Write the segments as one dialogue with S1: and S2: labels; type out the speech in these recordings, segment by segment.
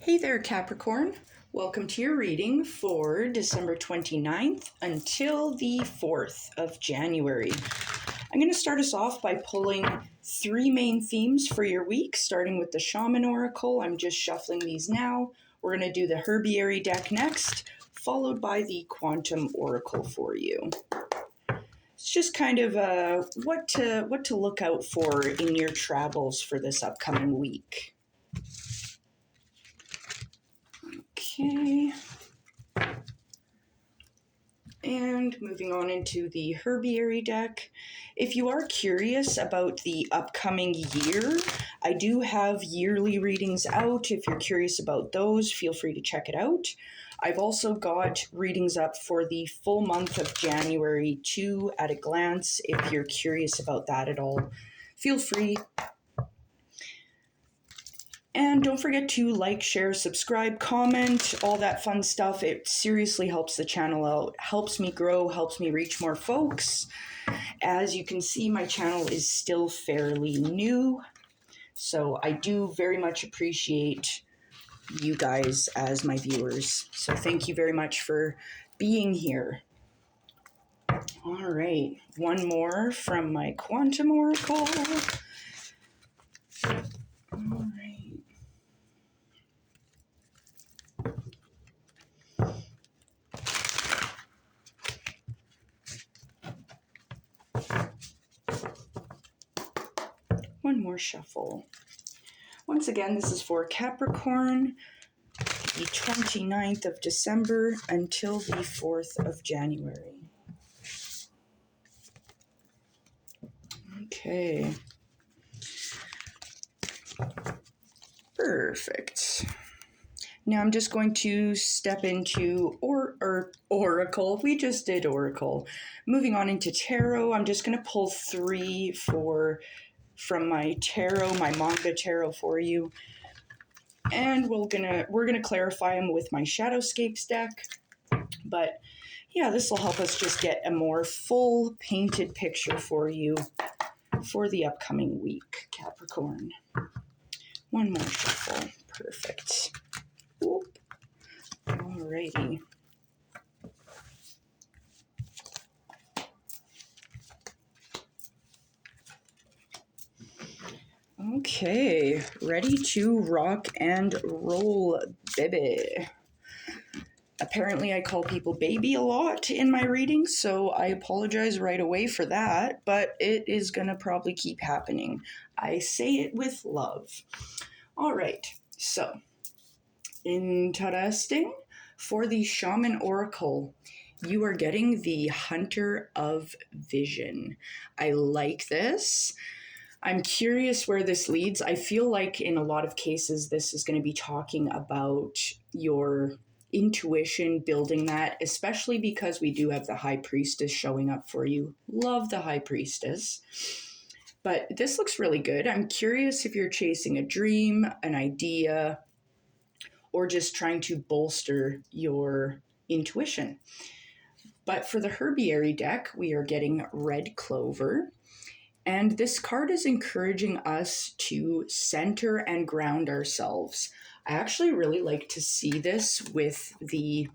S1: Hey there, Capricorn. Welcome to your reading for December 29th until the 4th of January. I'm going to start us off by pulling three main themes for your week, starting with the Shaman Oracle. I'm just shuffling these now. We're going to do the Herbiary deck next, followed by the Quantum Oracle for you. It's just kind of what to look out for in your travels for this upcoming week. Okay. And moving on into the Herbiary deck. If you are curious about the upcoming year, I do have yearly readings out. If you're curious about those, feel free to check it out. I've also got readings up for the full month of January too at a glance. If you're curious about that at all, feel free. And don't forget to like, share, subscribe, comment, all that fun stuff. It seriously helps the channel out, helps me grow, helps me reach more folks. As you can see, my channel is still fairly new, so I do very much appreciate you guys as my viewers. So thank you very much for being here. All right, one more from my Quantum Oracle. All right. One more shuffle. Once again, this is for Capricorn, the 29th of December until the 4th of January. Okay. Perfect. Now I'm just going to step into Oracle. We just did Oracle. Moving on into Tarot, I'm just going to pull three from my tarot, my Manga Tarot for you. And we're gonna clarify them with my Shadowscapes deck. But yeah, this will help us just get a more full painted picture for you for the upcoming week, Capricorn. One more shuffle. Perfect. Oop. Alrighty. Okay, ready to rock and roll, baby. Apparently I call people baby a lot in my readings, so I apologize right away for that, but it is going to probably keep happening. I say it with love. All right, so interesting. For the Shaman Oracle, you are getting the Hunter of Vision. I like this. I'm curious where this leads. I feel like in a lot of cases, this is going to be talking about your intuition, building that, especially because we do have the High Priestess showing up for you. Love the High Priestess. But this looks really good. I'm curious if you're chasing a dream, an idea, or just trying to bolster your intuition. But for the Herbiary deck, we are getting Red Clover. And this card is encouraging us to center and ground ourselves. I actually really like to see this with the,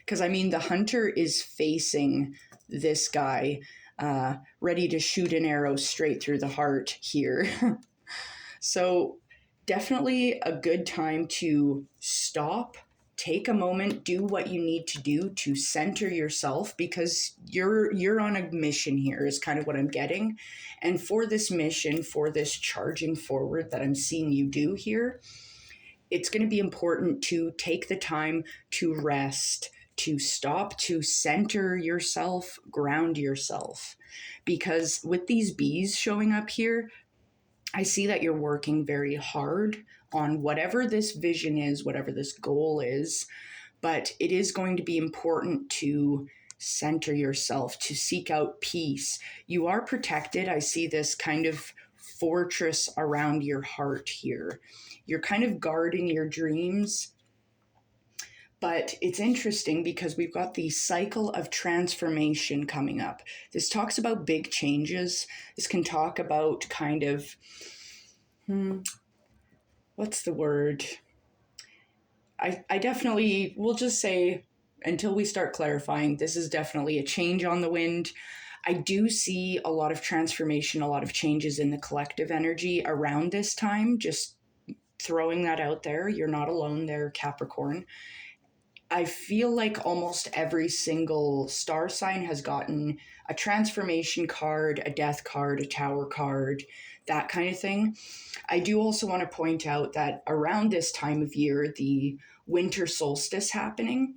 S1: because I mean, the hunter is facing this guy, ready to shoot an arrow straight through the heart here. So definitely a good time to stop, take a moment, do what you need to do to center yourself, because you're on a mission here is kind of what I'm getting. And for this mission, for this charging forward that I'm seeing you do here, it's going to be important to take the time to rest, to stop, to center yourself, ground yourself. Because with these bees showing up here, I see that you're working very hard on whatever this vision is, whatever this goal is, but it is going to be important to center yourself, to seek out peace. You are protected. I see this kind of fortress around your heart here. You're kind of guarding your dreams. But it's interesting because we've got the cycle of transformation coming up. This talks about big changes. This can talk about kind of, what's the word? I definitely will just say, until we start clarifying, this is definitely a change on the wind. I do see a lot of transformation, a lot of changes in the collective energy around this time. Just throwing that out there. You're not alone there, Capricorn. I feel like almost every single star sign has gotten a transformation card, a death card, a tower card, that kind of thing. I do also want to point out that around this time of year, the winter solstice happening,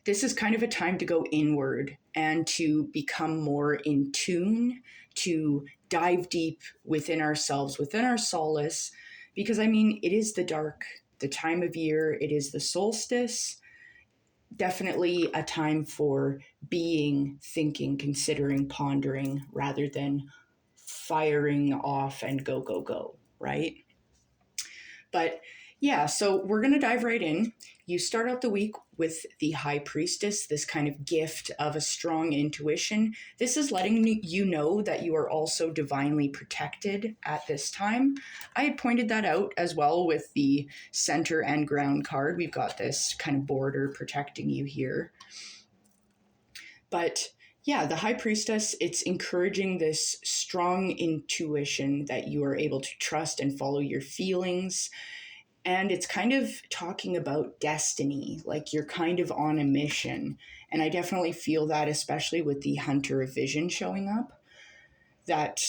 S1: this is kind of a time to go inward and to become more in tune, to dive deep within ourselves, within our solace, because I mean, it is the time of year, it is the solstice. Definitely a time for being, thinking, considering, pondering, rather than firing off and go, go, go, right? But yeah, so we're going to dive right in. You start out the week with the High Priestess, this kind of gift of a strong intuition. This is letting you know that you are also divinely protected at this time. I had pointed that out as well with the center and ground card. We've got this kind of border protecting you here. But yeah, the High Priestess, it's encouraging this strong intuition that you are able to trust and follow your feelings. And it's kind of talking about destiny, like you're kind of on a mission. And I definitely feel that, especially with the Hunter of Vision showing up. That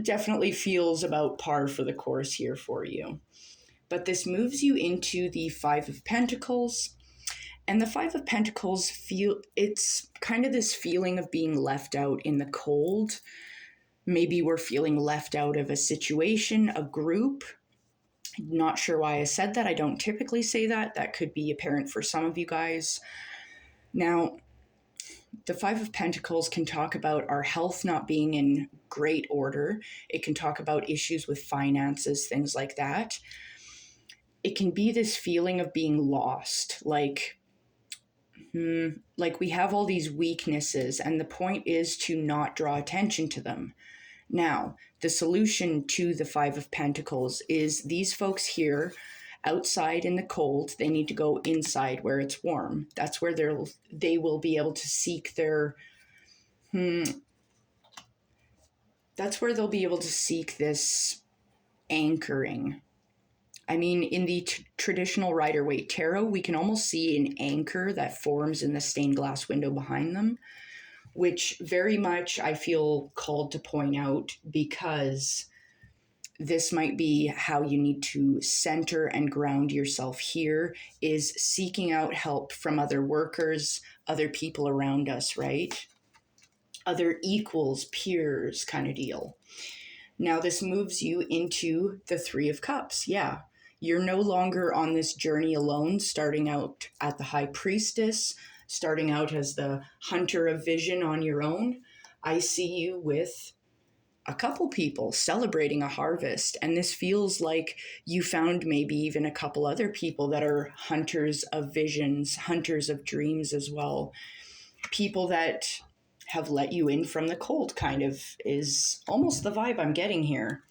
S1: definitely feels about par for the course here for you. But this moves you into the Five of Pentacles. And the Five of Pentacles, it's kind of this feeling of being left out in the cold. Maybe we're feeling left out of a situation, a group. Not sure why I said that. I don't typically say that. That could be apparent for some of you guys. Now, the Five of Pentacles can talk about our health not being in great order. It can talk about issues with finances, things like that. It can be this feeling of being lost, like we have all these weaknesses, and the point is to not draw attention to them. Now, the solution to the Five of Pentacles is these folks here outside in the cold, they need to go inside where it's warm. That's where they will be able to seek their that's where they'll be able to seek this anchoring. I mean, in the traditional Rider-Waite Tarot, we can almost see an anchor that forms in the stained glass window behind them, which very much I feel called to point out, because this might be how you need to center and ground yourself here, is seeking out help from other workers, other people around us, right? Other equals, peers kind of deal. Now this moves you into the Three of Cups. Yeah, you're no longer on this journey alone, starting out at the High Priestess, starting out as the Hunter of Vision on your own. I see you with a couple people celebrating a harvest, and this feels like you found maybe even a couple other people that are hunters of visions, hunters of dreams as well. People that have let you in from the cold, kind of, is almost the vibe I'm getting here.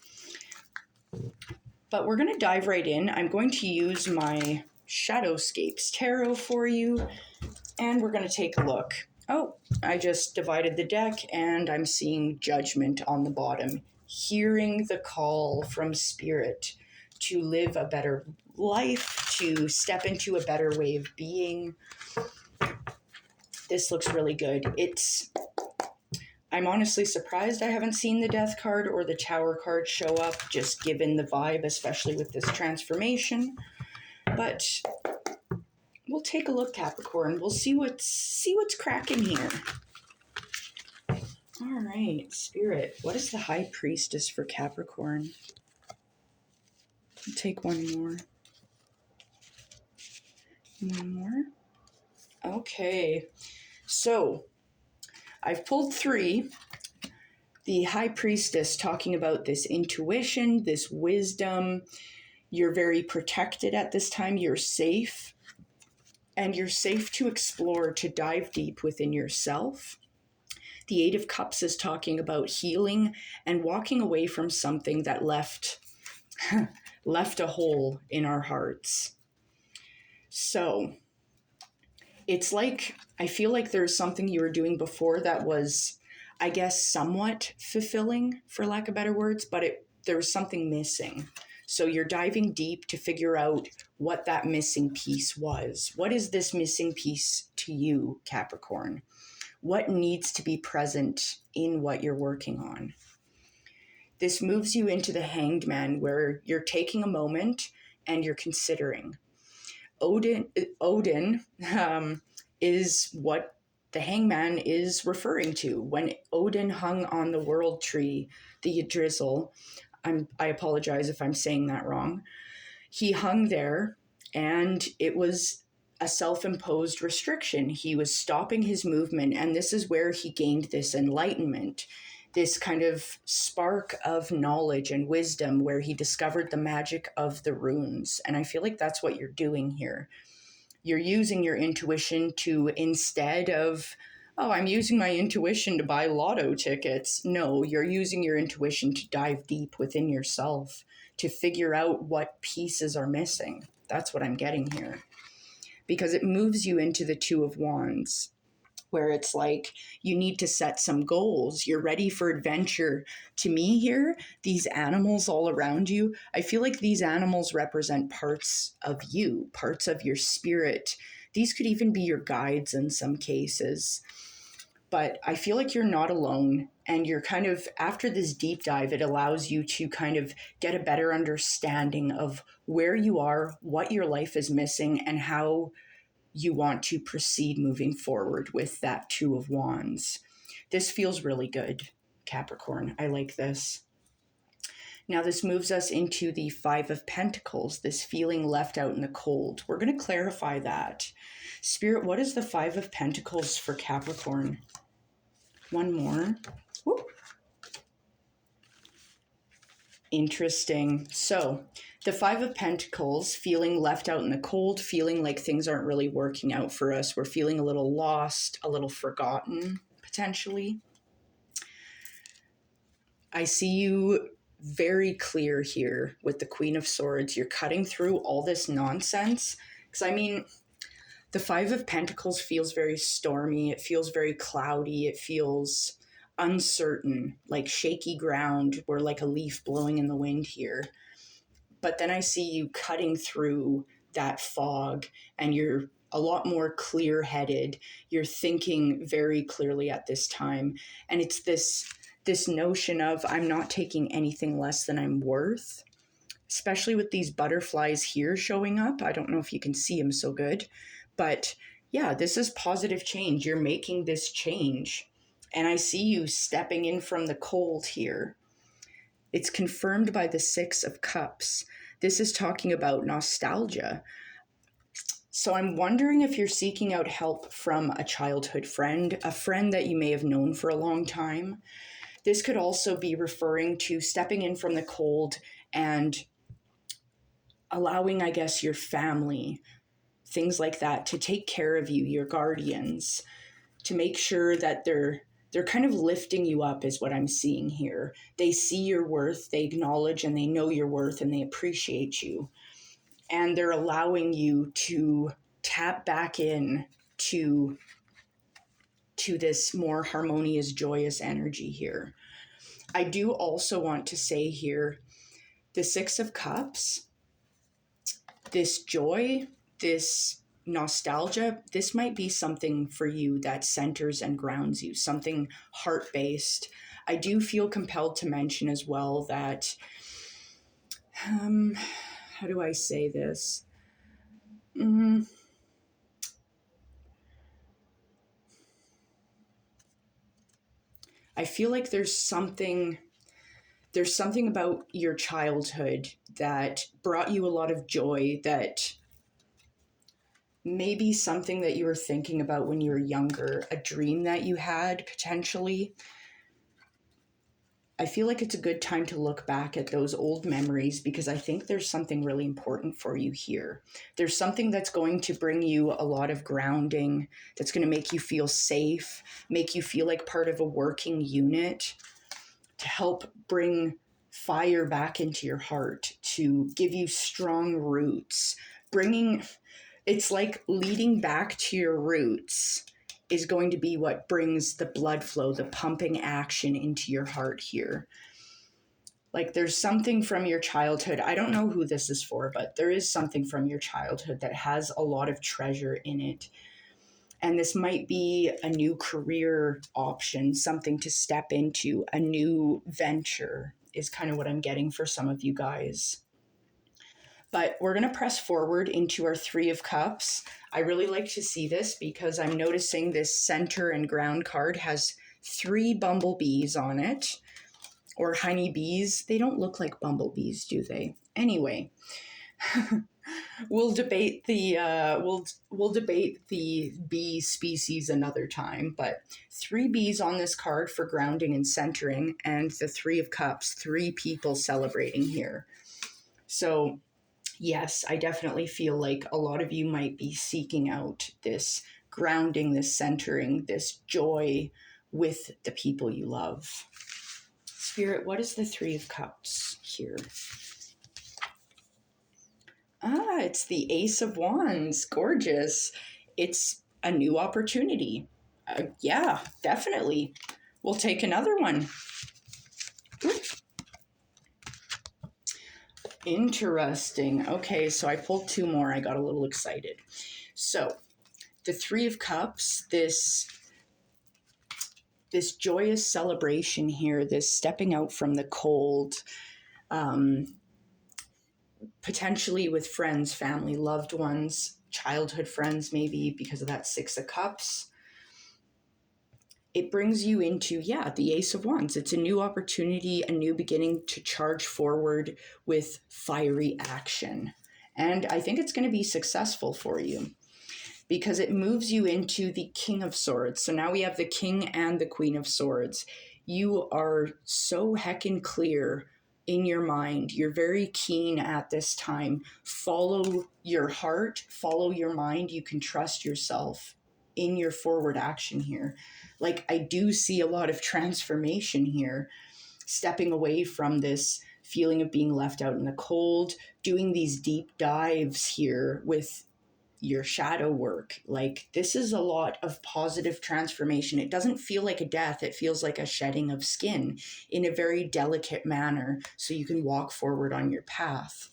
S1: But we're going to dive right in. I'm going to use my Shadowscapes Tarot for you, and we're going to take a look. Oh, I just divided the deck, and I'm seeing Judgment on the bottom. Hearing the call from Spirit to live a better life, to step into a better way of being. This looks really good. I'm honestly surprised I haven't seen the Death card or the Tower card show up, just given the vibe, especially with this transformation. But we'll take a look, Capricorn. We'll see what's cracking here. All right, Spirit. What is the High Priestess for Capricorn? I'll take one more. One more. Okay. So, I've pulled three. The High Priestess talking about this intuition, this wisdom. You're very protected at this time. You're safe. And you're safe to explore, to dive deep within yourself. The Eight of Cups is talking about healing and walking away from something that left a hole in our hearts. So it's like, I feel like there's something you were doing before that was, I guess, somewhat fulfilling, for lack of better words, but there was something missing. So you're diving deep to figure out what that missing piece was. What is this missing piece to you, Capricorn? What needs to be present in what you're working on? This moves you into the Hanged Man, where you're taking a moment and you're considering. Odin is what the hangman is referring to. When Odin hung on the world tree, the Yggdrasil, I apologize if I'm saying that wrong. He hung there, and it was a self-imposed restriction. He was stopping his movement, and this is where he gained this enlightenment, this kind of spark of knowledge and wisdom, where he discovered the magic of the runes. And I feel like that's what you're doing here. You're using your intuition to, instead of, oh, I'm using my intuition to buy lotto tickets. No, you're using your intuition to dive deep within yourself, to figure out what pieces are missing. That's what I'm getting here. Because it moves you into the Two of Wands, where it's like you need to set some goals. You're ready for adventure. To me here, these animals all around you, I feel like these animals represent parts of you, parts of your spirit. These could even be your guides in some cases. But I feel like you're not alone, and you're kind of, after this deep dive, it allows you to kind of get a better understanding of where you are, what your life is missing, and how you want to proceed moving forward with that Two of Wands. This feels really good, Capricorn. I like this. Now this moves us into the Five of Pentacles, this feeling left out in the cold. We're going to clarify that. Spirit, what is the Five of Pentacles for Capricorn? One more. Whoop. Interesting. So the Five of Pentacles, feeling left out in the cold, feeling like things aren't really working out for us. We're feeling a little lost, a little forgotten, potentially. I see you very clear here with the Queen of Swords. You're cutting through all this nonsense. Because, I mean, the Five of Pentacles feels very stormy. It feels very cloudy. It feels uncertain, like shaky ground. We're like a leaf blowing in the wind here. But then I see you cutting through that fog, and you're a lot more clear-headed. You're thinking very clearly at this time. And it's this notion of, I'm not taking anything less than I'm worth, especially with these butterflies here showing up. I don't know if you can see them so good, but yeah, this is positive change. You're making this change. And I see you stepping in from the cold here. It's confirmed by the Six of Cups. This is talking about nostalgia. So I'm wondering if you're seeking out help from a childhood friend, a friend that you may have known for a long time. This could also be referring to stepping in from the cold and allowing, I guess, your family, things like that, to take care of you, your guardians, to make sure that they're kind of lifting you up is what I'm seeing here. They see your worth, they acknowledge and they know your worth, and they appreciate you. And they're allowing you to tap back in to this more harmonious, joyous energy here. I do also want to say here, the Six of Cups, this joy, this nostalgia, this might be something for you that centers and grounds you, something heart-based. I do feel compelled to mention as well that, how do I say this? I feel like there's something about your childhood that brought you a lot of joy, that maybe something that you were thinking about when you were younger, a dream that you had potentially. I feel like it's a good time to look back at those old memories, because I think there's something really important for you here. There's something that's going to bring you a lot of grounding, that's going to make you feel safe, make you feel like part of a working unit, to help bring fire back into your heart, to give you strong roots, bringing It's like leading back to your roots is going to be what brings the blood flow, the pumping action into your heart here. Like there's something from your childhood. I don't know who this is for, but there is something from your childhood that has a lot of treasure in it. And this might be a new career option, something to step into, a new venture is kind of what I'm getting for some of you guys. But we're going to press forward into our Three of Cups. I really like to see this because I'm noticing this center and ground card has 3 bumblebees on it, or honeybees. They don't look like bumblebees, do they? Anyway, we'll debate the we'll debate the bee species another time. But 3 bees on this card for grounding and centering, and the 3 of Cups, 3 people celebrating here. So yes, I definitely feel like a lot of you might be seeking out this grounding, this centering, this joy with the people you love. Spirit, what is the 3 of Cups here? It's the Ace of Wands. Gorgeous. It's a new opportunity. Yeah, definitely. We'll take another one. Interesting. Okay, so I pulled 2 more. I got a little excited. So the 3 of Cups, this joyous celebration here, this stepping out from the cold, potentially with friends, family, loved ones, childhood friends, maybe because of that 6 of Cups. It brings you into, the Ace of Wands. It's a new opportunity, a new beginning to charge forward with fiery action. And I think it's going to be successful for you because it moves you into the King of Swords. So now we have the King and the Queen of Swords. You are so heckin' clear in your mind. You're very keen at this time. Follow your heart, follow your mind. You can trust yourself in your forward action here. Like I do see a lot of transformation here, stepping away from this feeling of being left out in the cold, doing these deep dives here with your shadow work. Like this is a lot of positive transformation. It doesn't feel like a death. It feels like a shedding of skin in a very delicate manner so you can walk forward on your path.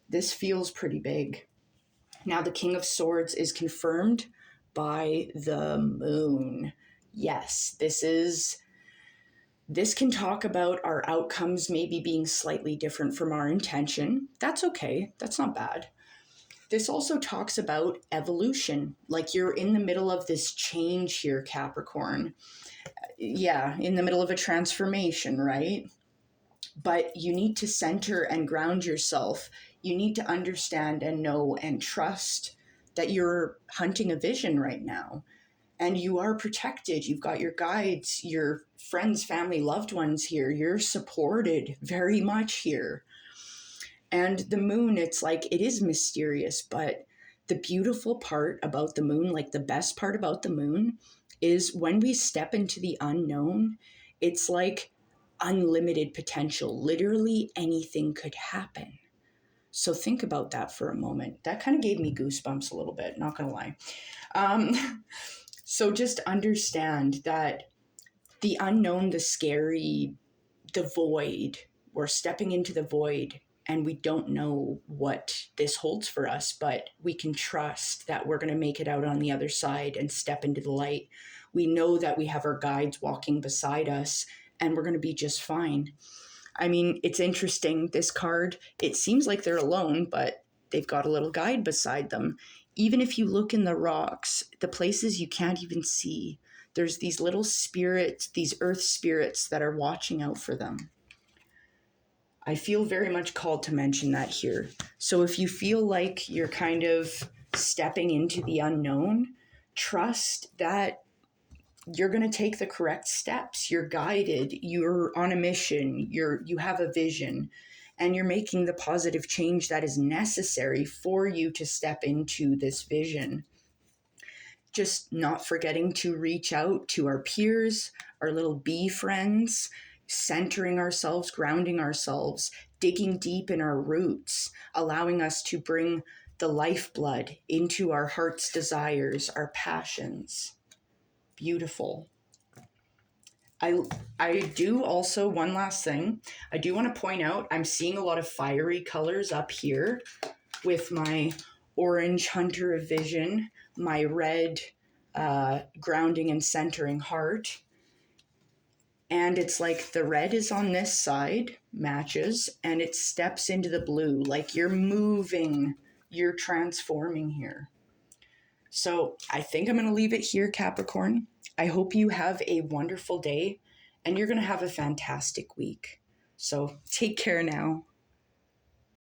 S1: This feels pretty big. Now the King of Swords is confirmed by the moon. Yes, this can talk about our outcomes maybe being slightly different from our intention. That's okay. That's not bad. This also talks about evolution, like you're in the middle of this change here, Capricorn. Yeah, in the middle of a transformation, right? But you need to center and ground yourself. You need to understand and know and trust that you're hunting a vision right now. And you are protected. You've got your guides, your friends, family, loved ones here. You're supported very much here. And the moon, it's like, it is mysterious, but the beautiful part about the moon, like the best part about the moon, is when we step into the unknown, it's like unlimited potential. Literally anything could happen. So think about that for a moment. That kind of gave me goosebumps a little bit, not gonna lie. So just understand that the unknown, the scary, the void, we're stepping into the void and we don't know what this holds for us, but we can trust that we're going to make it out on the other side and step into the light. We know that we have our guides walking beside us and we're going to be just fine. I mean, it's interesting, this card, it seems like they're alone, but they've got a little guide beside them. Even if you look in the rocks, the places you can't even see, there's these little spirits, these earth spirits that are watching out for them. I feel very much called to mention that here. So if you feel like you're kind of stepping into the unknown, trust that you're going to take the correct steps. You're guided. You're on a mission. You have a vision, and you're making the positive change that is necessary for you to step into this vision. Just not forgetting to reach out to our peers, our little bee friends, centering ourselves, grounding ourselves, digging deep in our roots, allowing us to bring the lifeblood into our heart's desires, our passions. Beautiful. I do also, one last thing, I do want to point out, I'm seeing a lot of fiery colors up here with my orange Hunter of Vision, my red grounding and centering heart. And it's like the red is on this side, matches, and it steps into the blue. Like you're moving, you're transforming here. So I think I'm going to leave it here, Capricorn. I hope you have a wonderful day and you're going to have a fantastic week. So take care now.